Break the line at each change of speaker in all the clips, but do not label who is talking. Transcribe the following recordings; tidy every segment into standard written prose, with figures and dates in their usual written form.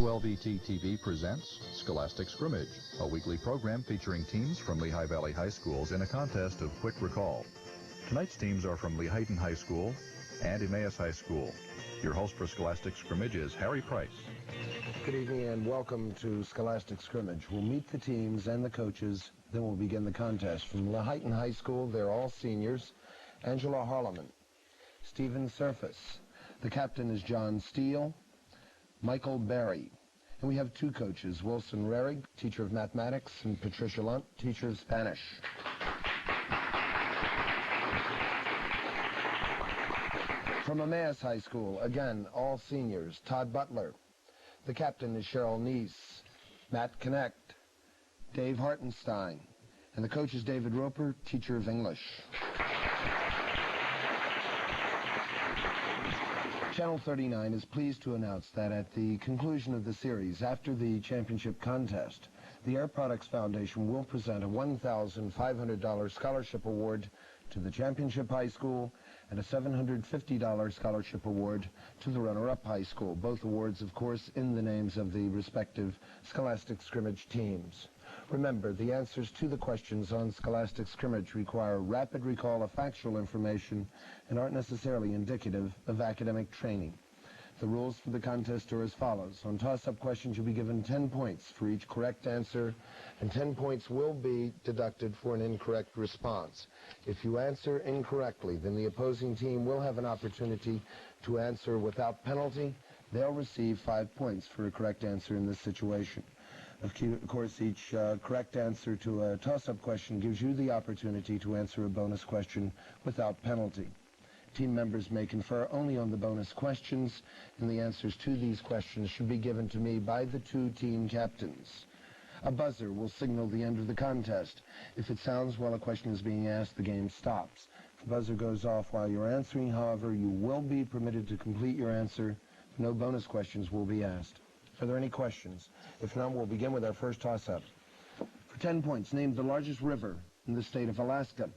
WLVT TV presents Scholastic Scrimmage, a weekly program featuring teams from Lehigh Valley High Schools in a contest of quick recall. Tonight's teams are from Lehighton High School and Emmaus High School. Your host for Scholastic Scrimmage is Harry Price.
Good evening and welcome to Scholastic Scrimmage. We'll meet the teams and the coaches, then we'll begin the contest. From Lehighton High School, they're all seniors. Angela Harleman, Stephen Surface. The captain is John Steele, Michael Berry. And we have two coaches, Wilson Rerig, teacher of mathematics, and Patricia Lunt, teacher of Spanish. From Emmaus High School, again, all seniors, Todd Butler. The captain is Cheryl Neese, Matt Connect, Dave Hartenstein, and the coach is David Roper, teacher of English. Channel 39 is pleased to announce that at the conclusion of the series, after the championship contest, the Air Products Foundation will present a $1,500 scholarship award to the championship high school and a $750 scholarship award to the runner-up high school. Both awards, of course, in the names of the respective Scholastic Scrimmage teams. Remember, the answers to the questions on Scholastic Scrimmage require rapid recall of factual information and aren't necessarily indicative of academic training. The rules for the contest are as follows. On toss-up questions, you'll be given 10 points for each correct answer, and 10 points will be deducted for an incorrect response. If you answer incorrectly, then the opposing team will have an opportunity to answer without penalty. They'll receive 5 points for a correct answer in this situation. Of course, each correct answer to a toss-up question gives you the opportunity to answer a bonus question without penalty. Team members may confer only on the bonus questions, and the answers to these questions should be given to me by the two team captains. A buzzer will signal the end of the contest. If it sounds while a question is being asked, the game stops. If the buzzer goes off while you're answering, however, you will be permitted to complete your answer. No bonus questions will be asked. Are there any questions? If not, we'll begin with our first toss-up. For 10 points, name the largest river in the state of Alaska.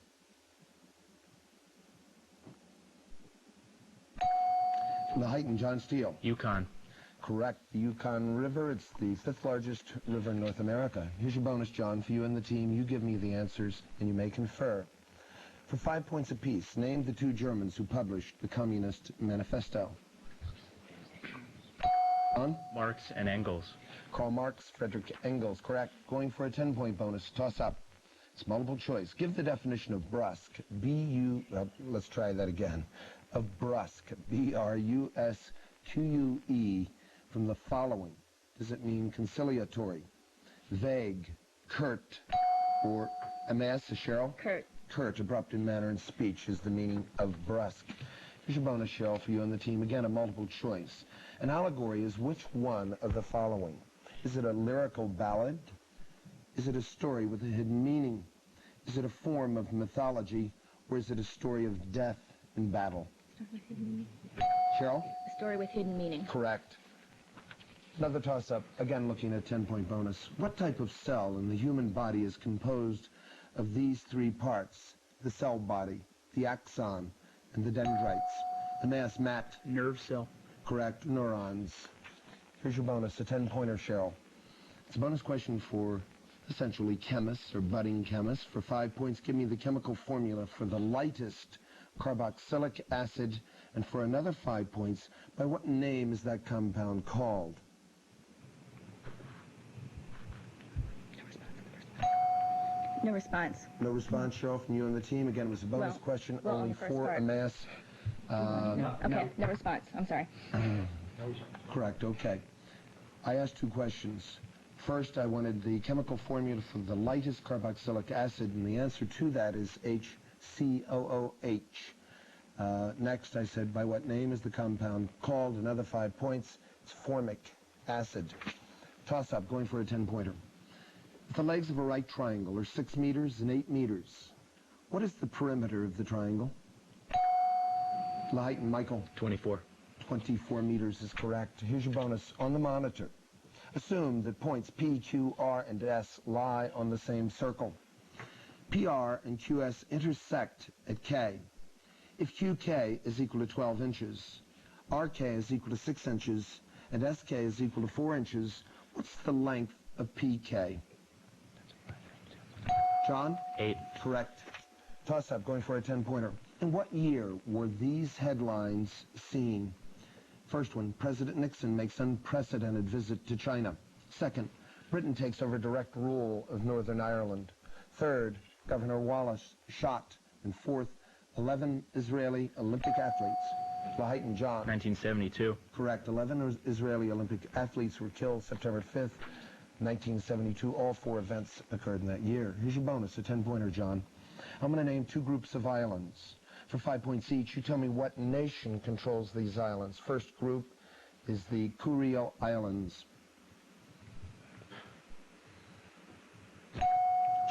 Lehighton, John Steele.
Yukon.
Correct. The Yukon River. It's the 5th largest river in North America. Here's your bonus, John. For you and the team, you give me the answers, and you may confer. For 5 points apiece, name the two Germans who published the Communist Manifesto. On?
Marx and Engels.
Karl Marx, Friedrich Engels. Correct. Going for a 10-point bonus. Toss up. It's multiple choice. Give the definition of brusque. Let's try that again. Of brusque. B-R-U-S-Q-U-E from the following. Does it mean conciliatory, vague, curt, or amass, Cheryl?
Curt.
Curt, abrupt in manner and speech is the meaning of brusque. Here's your bonus, Cheryl, for you and the team. Again, a multiple choice. An allegory is which one of the following? Is it a lyrical ballad? Is it a story with a hidden meaning? Is it a form of mythology? Or is it a story of death in battle? Cheryl?
A story with hidden meaning.
Correct. Another toss-up, again looking at 10-point bonus. What type of cell in the human body is composed of these three parts? The cell body, the axon, and the dendrites. Emmaus, Matt.
Nerve cell.
Correct. Neurons. Here's your bonus, a 10-pointer, Cheryl. It's a bonus question for essentially chemists or budding chemists. For 5 points, give me the chemical formula for the lightest carboxylic acid. And for another 5 points, by what name is that compound called?
No response.
No response, Cheryl, from you and the team. Again, it was a bonus question only for Emmaus.
Okay, no response. I'm sorry.
Correct, okay. I asked two questions. First, I wanted the chemical formula for the lightest carboxylic acid, and the answer to that is HCOOH. Next, I said, by what name is the compound called? Another 5 points. It's formic acid. Toss-up, going for a 10-pointer. If the legs of a right triangle are 6 meters and 8 meters, what is the perimeter of the triangle? Lehighton, Michael.
24.
24 meters is correct. Here's your bonus. On the monitor, assume that points P, Q, R, and S lie on the same circle. PR and QS intersect at K. If QK is equal to 12 inches, RK is equal to 6 inches, and SK is equal to 4 inches, what's the length of PK? John?
8.
Correct. Toss-up, going for a 10-pointer. In what year were these headlines seen? First one, President Nixon makes unprecedented visit to China. Second, Britain takes over direct rule of Northern Ireland. Third, Governor Wallace shot. And fourth, 11 Israeli Olympic athletes. Lehighton, John.
1972.
Correct. 11 Israeli Olympic athletes were killed September 5th, 1972. All 4 events occurred in that year. Here's your bonus, a 10-pointer, John. I'm going to name 2 groups of islands. For 5 points each, you tell me what nation controls these islands. First group is the Kuriil Islands.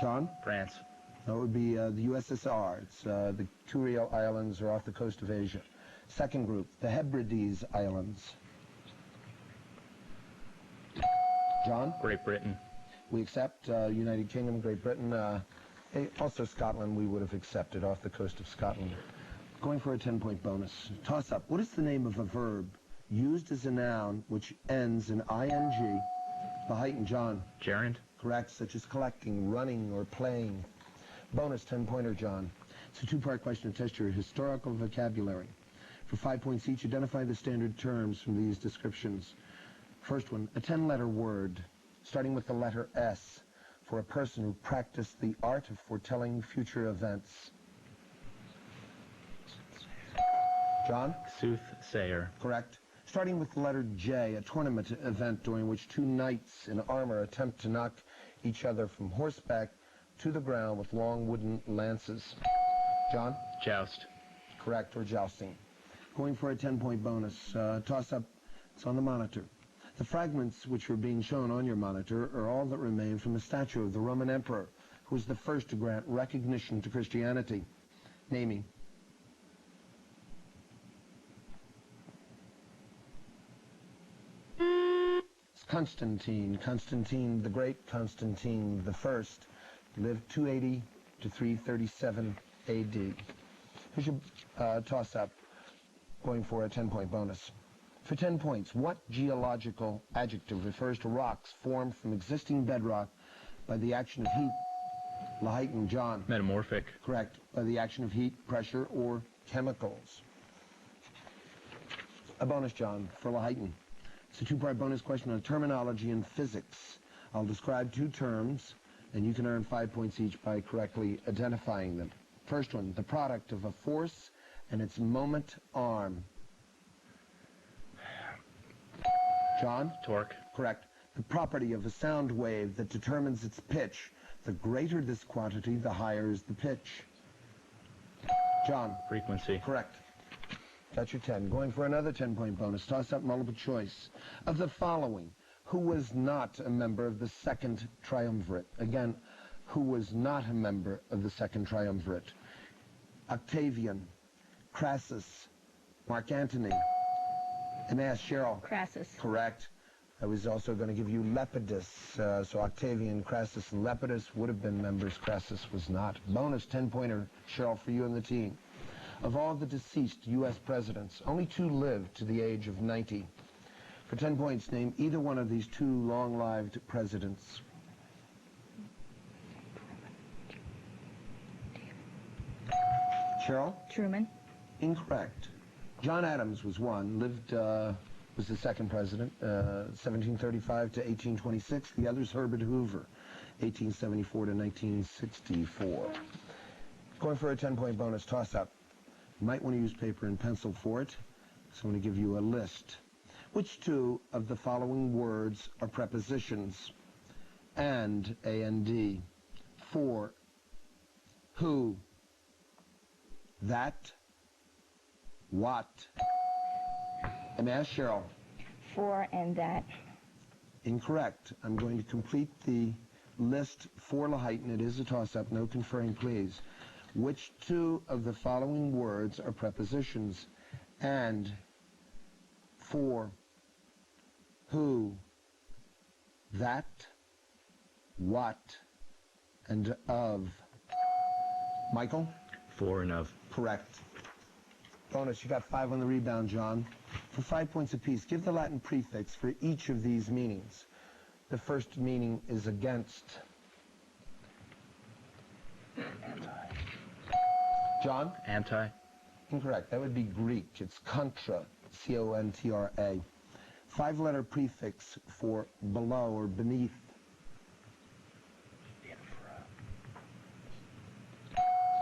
John?
France.
That would be the USSR. It's the Kuriil Islands are off the coast of Asia. Second group, the Hebrides Islands. John?
Great Britain.
We accept United Kingdom, Great Britain. Also Scotland we would have accepted, off the coast of Scotland. Going for a 10-point bonus. Toss-up. What is the name of a verb used as a noun which ends in ing? Lehighton, John.
Gerund.
Correct, such as collecting, running, or playing. Bonus 10-pointer, John. It's a 2-part question to test your historical vocabulary. For 5 points each, identify the standard terms from these descriptions. First one, a 10-letter word, starting with the letter S, for a person who practiced the art of foretelling future events. John?
Soothsayer.
Correct. Starting with the letter J, a tournament event during which 2 knights in armor attempt to knock each other from horseback to the ground with long wooden lances. John?
Joust.
Correct, or jousting. Going for a 10-point bonus. Toss-up, it's on the monitor. The fragments which are being shown on your monitor are all that remain from the statue of the Roman emperor, who was the first to grant recognition to Christianity. Naming. It's Constantine. Constantine, the great Constantine the First, lived 280 to 337 A.D. Here's your toss-up, going for a 10-point bonus. For 10 points, what geological adjective refers to rocks formed from existing bedrock by the action of heat? Lehighton, John.
Metamorphic.
Correct. By the action of heat, pressure, or chemicals. A bonus, John, for Lehighton. It's a 2-part bonus question on terminology in physics. I'll describe 2 terms, and you can earn 5 points each by correctly identifying them. First one, the product of a force and its moment arm. John?
Torque.
Correct. The property of a sound wave that determines its pitch. The greater this quantity, the higher is the pitch. John?
Frequency.
Correct. That's your 10. Going for another 10-point bonus. Toss-up multiple choice. Of the following, who was not a member of the Second Triumvirate? Again, who was not a member of the Second Triumvirate? Octavian, Crassus, Mark Antony. Emmaus, Cheryl.
Crassus.
Correct. I was also going to give you Lepidus. So Octavian, Crassus, and Lepidus would have been members. Crassus was not. Bonus 10-pointer, Cheryl, for you and the team. Of all the deceased U.S. presidents, only 2 lived to the age of 90. For 10 points, name either one of these 2 long-lived presidents. Cheryl?
Truman.
Incorrect. John Adams was one, was the second president, 1735 to 1826. The other's Herbert Hoover, 1874 to 1964. Going for a 10-point bonus toss-up. You might want to use paper and pencil for it, so I'm going to give you a list. Which 2 of the following words are prepositions? And, A-N-D. For, who, that, what? Emmaus, Cheryl.
For and that.
Incorrect. I'm going to complete the list for Lehighton. It is a toss-up. No conferring, please. Which 2 of the following words are prepositions? And, for, who, that, what, and of. Michael?
For and of.
Correct. Bonus, you got 5 on the rebound, John. For 5 points apiece, give the Latin prefix for each of these meanings. The first meaning is against. John?
Anti.
Incorrect. That would be Greek. It's contra, C-O-N-T-R-A. 5-letter prefix for below or beneath.
Infra.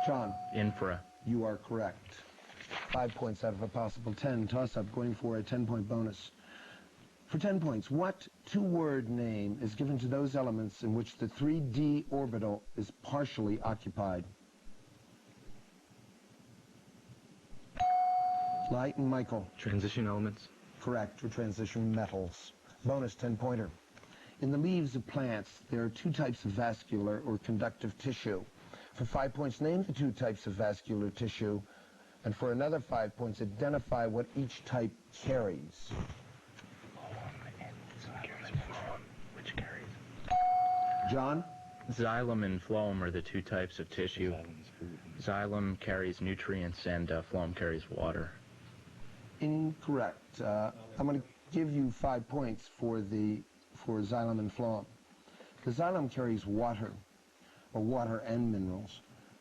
John?
Infra.
You are correct. 5 points out of a possible 10. Toss-up going for a 10-point bonus. For 10 points, what two-word name is given to those elements in which the 3D orbital is partially occupied? Lehighton, Michael.
Transition elements.
Correct, or transition metals. Bonus 10-pointer. In the leaves of plants, there are 2 types of vascular or conductive tissue. For 5 points, name the 2 types of vascular tissue. And for another 5 points, identify what each type carries.
Which carries?
John?
Xylem and phloem are the 2 types of tissue. Xylem carries nutrients and phloem carries water.
Incorrect. I'm going to give you 5 points for xylem and phloem. The xylem carries water, or water and minerals.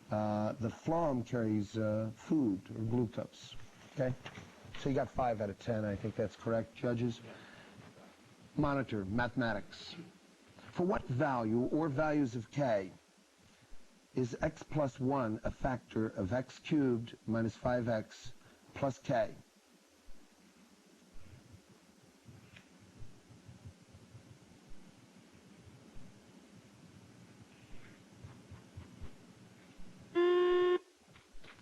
The phloem carries food, or glucose. Okay? So you got 5 out of 10. I think that's correct, judges. Monitor, mathematics. For what value or values of k is x plus 1 a factor of x cubed minus 5x plus k?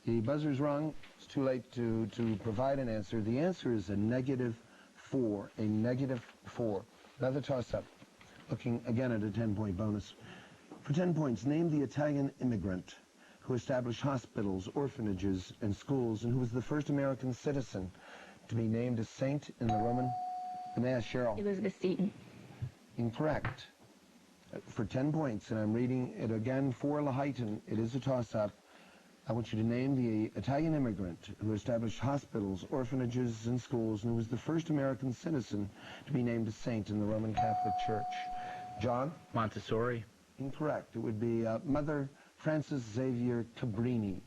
The buzzer's rung. It's too late to provide an answer. The answer is a -4. A -4. Another toss-up. Looking again at a 10-point bonus. For 10 points, name the Italian immigrant who established hospitals, orphanages, and schools, and who was the first American citizen to be named a saint in the Roman... Emmaus, Cheryl.
Elizabeth Seton.
Incorrect. For 10 points, and I'm reading it again for Lehighton, it is a toss-up. I want you to name the Italian immigrant who established hospitals, orphanages, and schools, and who was the first American citizen to be named a saint in the Roman Catholic Church. John?
Montessori.
Incorrect. It would be Mother Frances Xavier Cabrini.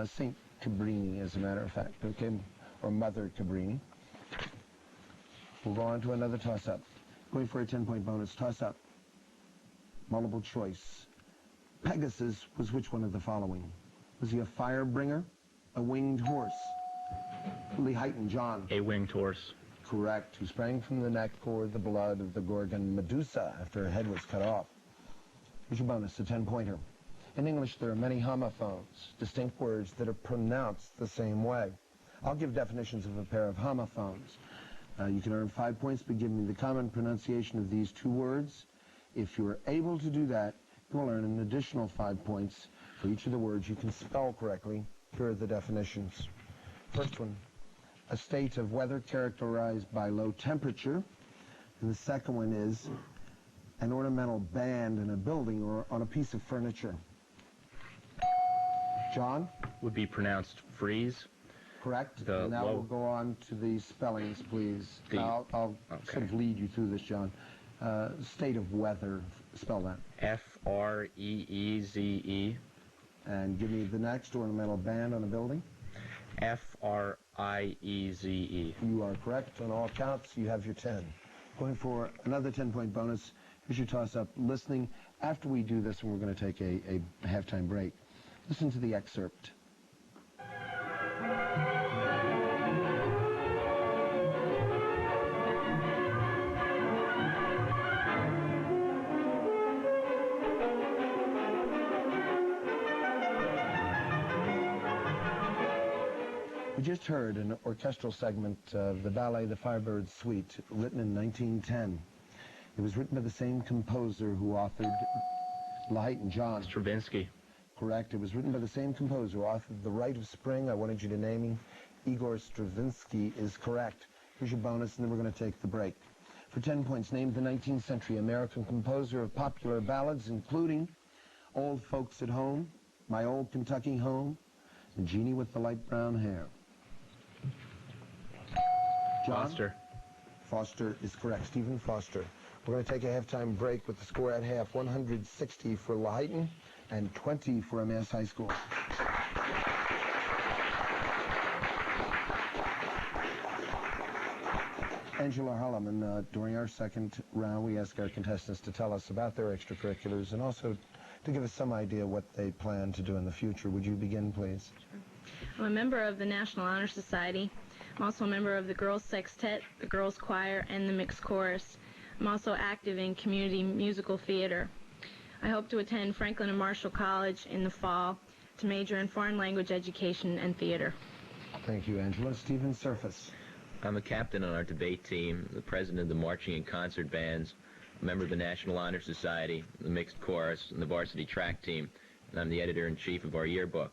Saint Cabrini, as a matter of fact, okay? Or Mother Cabrini. We'll go on to another toss-up. Going for a 10-point bonus. Toss-up. Multiple choice. Pegasus was which one of the following? Was he a fire bringer? A winged horse? Lehighton, John.
A winged horse.
Correct. Who sprang from the neck or the blood of the Gorgon Medusa after her head was cut off. Here's your bonus, a 10-pointer. In English, there are many homophones, distinct words that are pronounced the same way. I'll give definitions of a pair of homophones. You can earn 5 points by giving me the common pronunciation of these 2 words. If you're able to do that, you will earn an additional 5 points for each of the words you can spell correctly. Here are the definitions. First one, a state of weather characterized by low temperature. And the second one is an ornamental band in a building or on a piece of furniture. John?
Would be pronounced freeze.
Correct. And now we'll go on to the spellings, please. I'll sort of lead you through this, John. State of weather, spell that.
F-R-E-E-Z-E.
And give me the next, ornamental band on a building.
F-R-I-E-Z-E.
You are correct on all counts. You have your 10. Going for another 10-point bonus. Here's your toss-up. Listening. After we do this, and we're going to take a halftime break, listen to the excerpt. We just heard an orchestral segment of the ballet The Firebird Suite, written in 1910. It was written by the same composer who authored Lehighton, John.
Stravinsky.
Correct. It was written by the same composer who authored The Rite of Spring. I wanted you to name him. Igor Stravinsky is correct. Here's your bonus, and then we're going to take the break. For 10 points, name the 19th century American composer of popular ballads, including Old Folks at Home, My Old Kentucky Home, and Jeannie with the Light Brown Hair. John?
Foster.
Foster is correct. Stephen Foster. We're going to take a halftime break with the score at half. 160 for Lehighton and 20 for Emmaus High School. Angela Harleman, during our second round, we ask our contestants to tell us about their extracurriculars and also to give us some idea what they plan to do in the future. Would you begin, please?
Sure. I'm a member of the National Honor Society. I'm also a member of the Girls Sextet, the Girls Choir, and the Mixed Chorus. I'm also active in community musical theater. I hope to attend Franklin and Marshall College in the fall to major in foreign language education and theater.
Thank you, Angela. Stephen Surface.
I'm a captain on our debate team, the president of the marching and concert bands, a member of the National Honor Society, the Mixed Chorus, and the varsity track team, and I'm the editor-in-chief of our yearbook.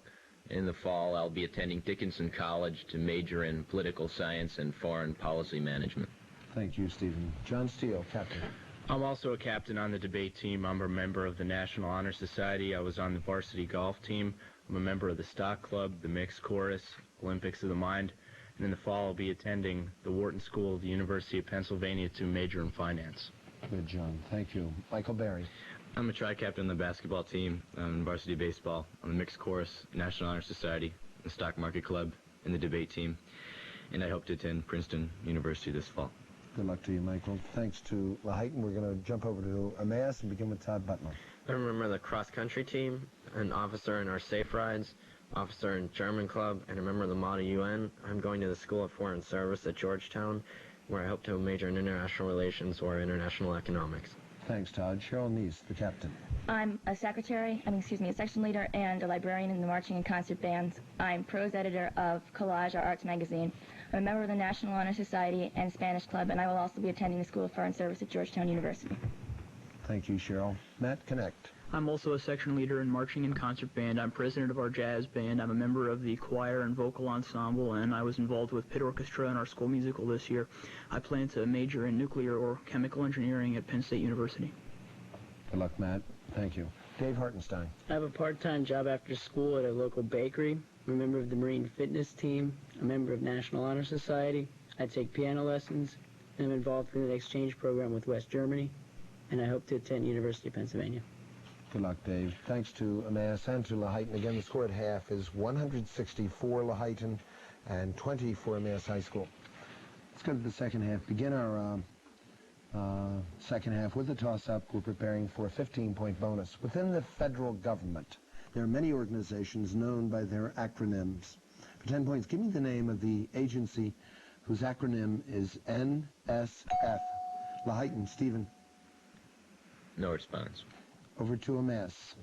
In the fall, I'll be attending Dickinson College to major in political science and foreign policy management.
Thank you, Stephen. John Steele, captain.
I'm also a captain on the debate team. I'm a member of the National Honor Society. I was on the varsity golf team. I'm a member of the Stock Club, the Mixed Chorus, Olympics of the Mind. And in the fall, I'll be attending the Wharton School of the University of Pennsylvania to major in finance.
Good, John. Thank you. Michael Berry.
I'm a tri-captain on the basketball team, varsity baseball, on the Mixed Chorus, National Honor Society, the Stock Market Club, and the debate team. And I hope to attend Princeton University this fall.
Good luck to you, Michael. Thanks to Lehighton. We're going to jump over to Emmaus and begin with Todd Butler.
I remember the cross-country team, an officer in our safe rides, officer in German Club, and a member of the Model UN. I'm going to the School of Foreign Service at Georgetown, where I hope to major in international relations or international economics.
Thanks, Todd. Cheryl Neese, the captain.
I'm a a section leader and a librarian in the marching and concert bands. I'm prose editor of Collage, our arts magazine. I'm a member of the National Honor Society and Spanish Club, and I will also be attending the School of Foreign Service at Georgetown University.
Thank you, Cheryl. Matt, connect.
I'm also a section leader in marching and concert band. I'm president of our jazz band. I'm a member of the choir and vocal ensemble, and I was involved with pit orchestra in our school musical this year. I plan to major in nuclear or chemical engineering at Penn State University.
Good luck, Matt. Thank you. Dave Hartenstein.
I have a part-time job after school at a local bakery. I'm a member of the Marine Fitness Team, a member of National Honor Society. I take piano lessons, and I'm involved in an exchange program with West Germany, and I hope to attend University of Pennsylvania.
Good luck, Dave. Thanks to Emmaus and to Lehighton. Again, the score at half is 160 for Lehighton and 20 for Emmaus High School. Let's go to the second half. Begin our second half with a toss-up. We're preparing for a 15-point bonus. Within the federal government, there are many organizations known by their acronyms. For 10 points, give me the name of the agency whose acronym is NSF. Lehighton, Stephen.
No response.
Over to Emmaus.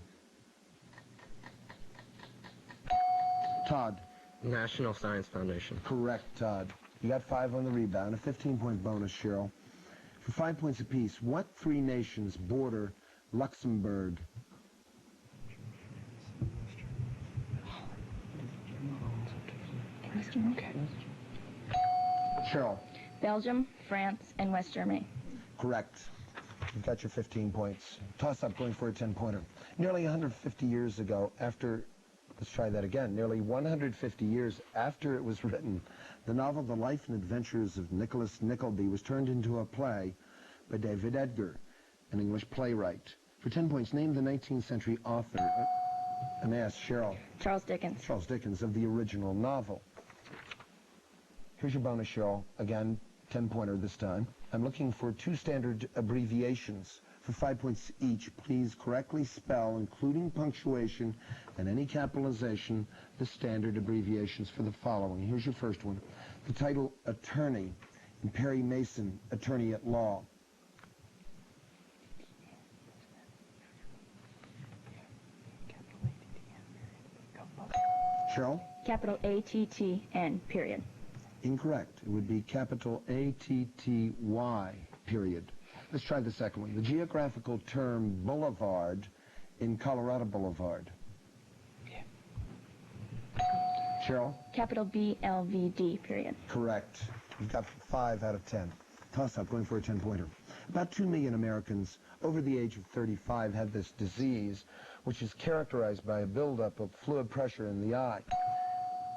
Todd.
National Science Foundation.
Correct, Todd. You got 5 on the rebound. A 15-point bonus, Cheryl. For 5 points apiece, what 3 nations border Luxembourg?
Okay.
Cheryl.
Belgium, France, and West Germany.
Correct. You've got your 15 points. Toss-up going for a 10-pointer. Nearly 150 years ago, let's try that again. Nearly 150 years after it was written, the novel The Life and Adventures of Nicholas Nickleby was turned into a play by David Edgar, an English playwright. For 10 points, name the 19th century author. Emmaus, Cheryl.
Charles Dickens.
Charles Dickens of the original novel. Here's your bonus, Cheryl. Again, 10-pointer this time. I'm looking for 2 standard abbreviations. For 5 points each, please correctly spell, including punctuation and any capitalization, the standard abbreviations for the following. Here's your first one. The title, attorney, and Perry Mason, attorney at law. Cheryl?
Capital A-T-T-N, period.
Incorrect. It would be capital A-T-T-Y, period. Let's try the second one. The geographical term boulevard in Colorado Boulevard.
Yeah.
Cheryl?
Capital B-L-V-D, period.
Correct. You've got 5 out of 10. Toss-up, going for a 10-pointer. About 2 million Americans over the age of 35 have this disease, which is characterized by a buildup of fluid pressure in the eye.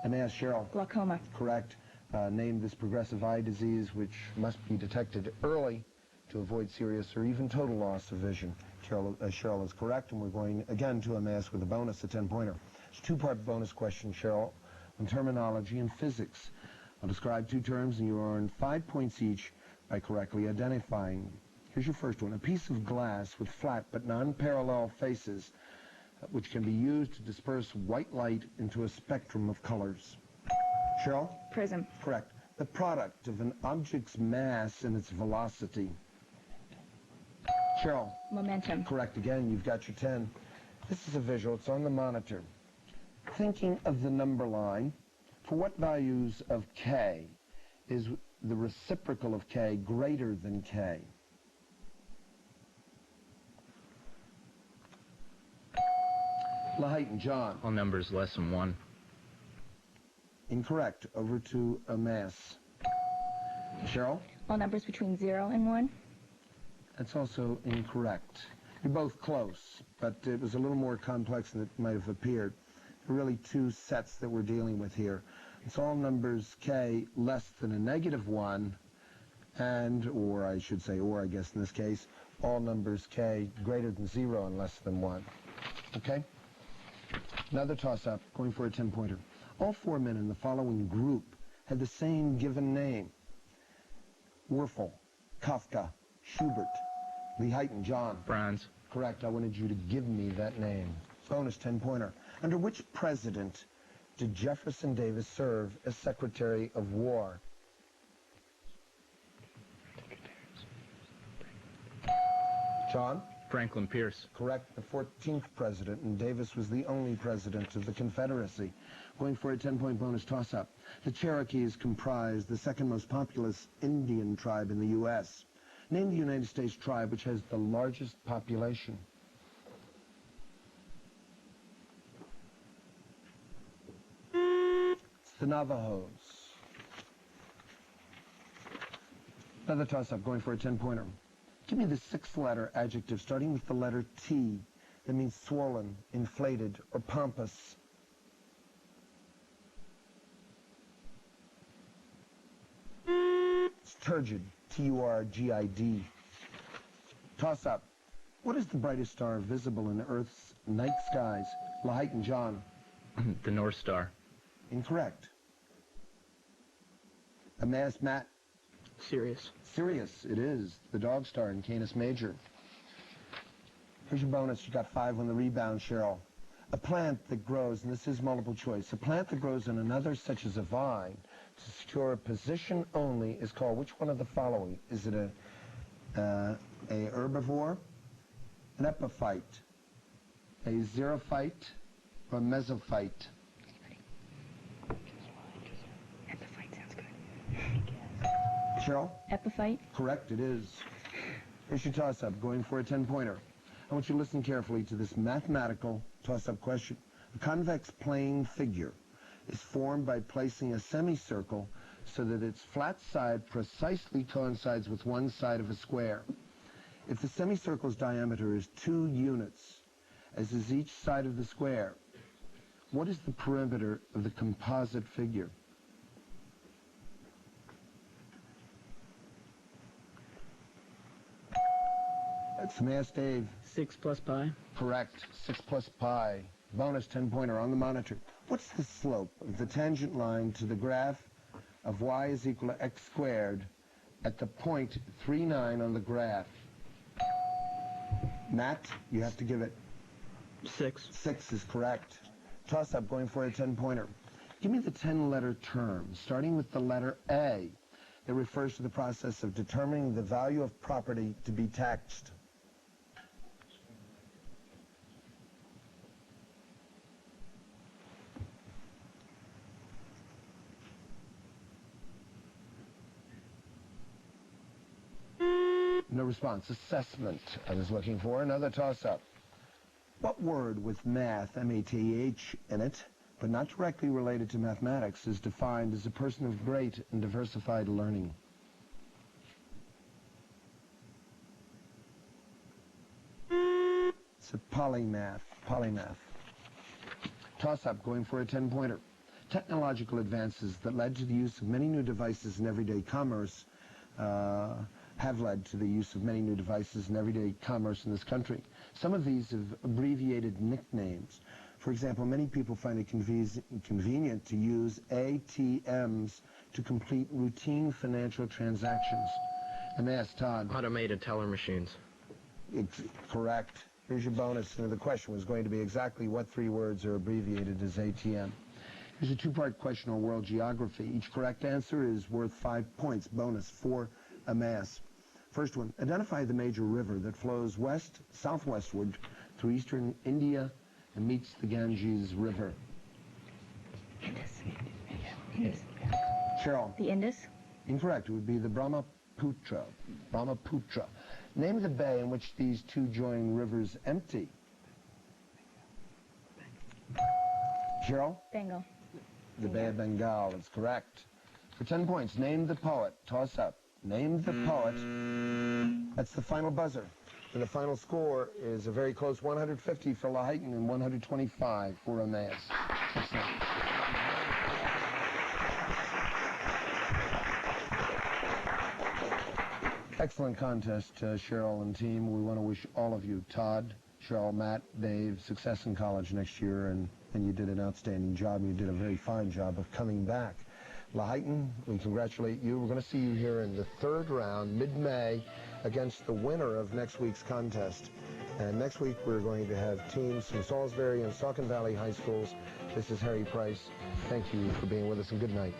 Emmaus, Cheryl?
Glaucoma.
Correct. named this progressive eye disease, which must be detected early to avoid serious or even total loss of vision. Cheryl is correct, and we're going again to Emmaus with a bonus, a 10-pointer. It's a two-part bonus question, Cheryl, on terminology and physics. I'll describe two terms, and you earn 5 points each by correctly identifying. Here's your first one. A piece of glass with flat but non-parallel faces, which can be used to disperse white light into a spectrum of colors. Cheryl?
Prism.
Correct. The product of an object's mass and its velocity. Cheryl?
Momentum.
Correct again. You've got your 10. This is a visual. It's on the monitor. Thinking of the number line, for what values of k is the reciprocal of k greater than k? Lehighton, John.
All numbers less than 1.
Incorrect. Over to Emmaus. Cheryl?
All numbers between 0 and 1.
That's also incorrect. You're both close, but it was a little more complex than it might have appeared. There are really two sets that we're dealing with here. It's all numbers k less than a -1, and, or I should say, or I guess in this case, all numbers k greater than 0 and less than 1. Okay? Another toss-up, going for a 10-pointer. All four men in the following group had the same given name. Werfel, Kafka, Schubert, Lehighton, John.
Franz.
Correct. I wanted you to give me that name. Bonus 10-pointer. Under which president did Jefferson Davis serve as Secretary of War? John?
Franklin Pierce.
Correct. The 14th president, and Davis was the only president of the Confederacy. Going for a 10-point bonus toss-up. The Cherokees comprise the second most populous Indian tribe in the U.S. Name the United States tribe which has the largest population. It's the Navajos. Another toss-up, going for a 10-pointer. Give me the 6-letter adjective starting with the letter T that means swollen, inflated, or pompous. It's turgid, T-U-R-G-I-D. Toss up. What is the brightest star visible in Earth's night skies? Lehighton, John.
The North Star.
Incorrect. Emmaus, Matt.
Sirius.
Sirius, it is. The dog star in Canis Major. Here's your bonus. You got 5 on the rebound, Cheryl. A plant that grows, and this is multiple choice, a plant that grows in another, such as a vine, to secure a position only is called which one of the following? Is it a herbivore, an epiphyte, a xerophyte, or a mesophyte?
Epiphyte sounds good.
Cheryl?
Epiphyte.
Correct, it is. Here's your toss-up, going for a 10-pointer. I want you to listen carefully to this mathematical toss-up question. A convex plane figure is formed by placing a semicircle so that its flat side precisely coincides with one side of a square. If the semicircle's diameter is 2 units, as is each side of the square, what is the perimeter of the composite figure? That's Emmaus, Dave.
6 plus pi.
Correct. 6 plus pi. Bonus 10-pointer on the monitor. What's the slope of the tangent line to the graph of y is equal to x squared at the point 39 on the graph? Matt, you have to give it.
6.
6 is correct. Toss-up, going for a 10-pointer. Give me the 10-letter term, starting with the letter A, that refers to the process of determining the value of property to be taxed. No response. Assessment, I was looking for. Another toss-up. What word with math, M-A-T-H, in it, but not directly related to mathematics, is defined as a person of great and diversified learning? It's a polymath. Toss-up, going for a 10-pointer. technological advances that led to the use of many new devices in everyday commerce have led to the use of many new devices in everyday commerce in this country. Some of these have abbreviated nicknames. For example, many people find it convenient to use ATMs to complete routine financial transactions. Let me ask Todd.
Automated teller machines.
It's correct. Here's your bonus. The question was going to be exactly what 3 words are abbreviated as ATM. Here's a 2-part question on world geography. Each correct answer is worth 5 points. Bonus for Emmaus. First one, identify the major river that flows southwestward through eastern India and meets the Ganges River.
Indus.
Cheryl.
The Indus?
Incorrect. It would be the Brahmaputra. Brahmaputra. Name the bay in which these 2 join rivers empty. Cheryl?
Bengal.
The Bay of Bengal is correct. For 10 points, name the poet. Toss up. Name the poet. That's the final buzzer. And the final score is a very close 150 for Lehighton and 125 for Emmaus. Excellent. Excellent contest, Cheryl and team. We want to wish all of you, Todd, Cheryl, Matt, Dave, success in college next year, and you did an outstanding job. You did a very fine job of coming back. Lehighton, we congratulate you. We're going to see you here in the 3rd round, mid-May, against the winner of next week's contest. And next week we're going to have teams from Salisbury and Saucon Valley High Schools. This is Harry Price. Thank you for being with us, and good night.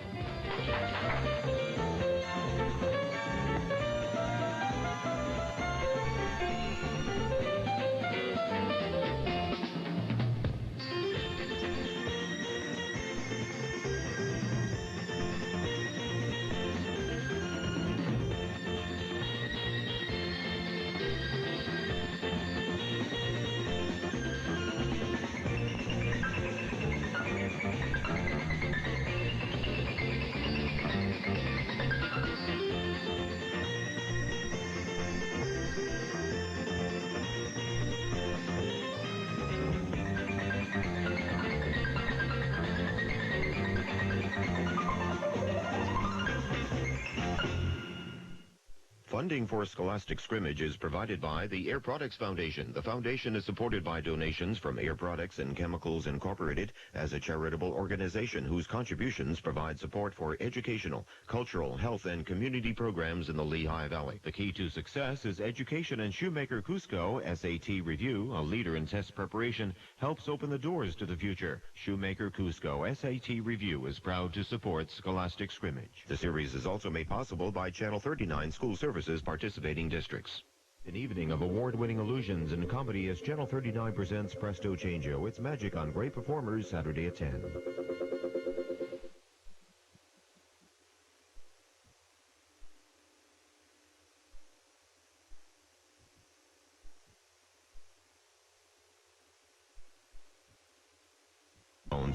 Funding for Scholastic Scrimmage is provided by the Air Products Foundation. The foundation is supported by donations from Air Products and Chemicals Incorporated as a charitable organization whose contributions provide support for educational, cultural, health, and community programs in the Lehigh Valley. The key to success is education, and Shoemaker Cusco SAT Review, a leader in test preparation, helps open the doors to the future. Shoemaker Cusco SAT Review is proud to support Scholastic Scrimmage. The series is also made possible by Channel 39 School Services participating districts. An evening of award-winning illusions and comedy as Channel 39 presents Presto Changeo. It's magic on great performers, Saturday at 10.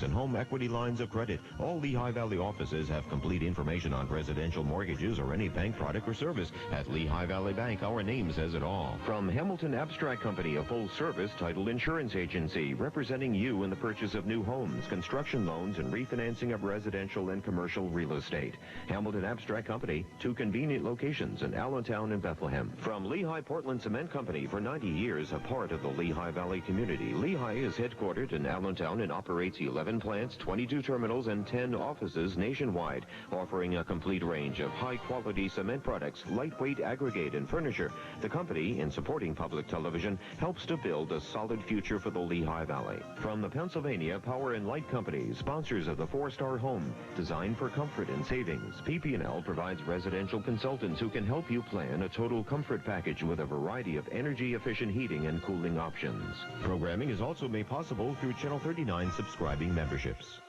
And home equity lines of credit. All Lehigh Valley offices have complete information on residential mortgages or any bank product or service. At Lehigh Valley Bank, our name says it all. From Hamilton Abstract Company, a full-service title insurance agency representing you in the purchase of new homes, construction loans, and refinancing of residential and commercial real estate. Hamilton Abstract Company, 2 convenient locations in Allentown and Bethlehem. From Lehigh Portland Cement Company, for 90 years, a part of the Lehigh Valley community. Lehigh is headquartered in Allentown and operates 11 plants, 22 terminals, and 10 offices nationwide, offering a complete range of high-quality cement products, lightweight aggregate, and furniture. The company, in supporting public television, helps to build a solid future for the Lehigh Valley. From the Pennsylvania Power and Light Company, sponsors of the 4-star home, designed for comfort and savings, PP&L provides residential consultants who can help you plan a total comfort package with a variety of energy-efficient heating and cooling options. Programming is also made possible through Channel 39 subscribing memberships.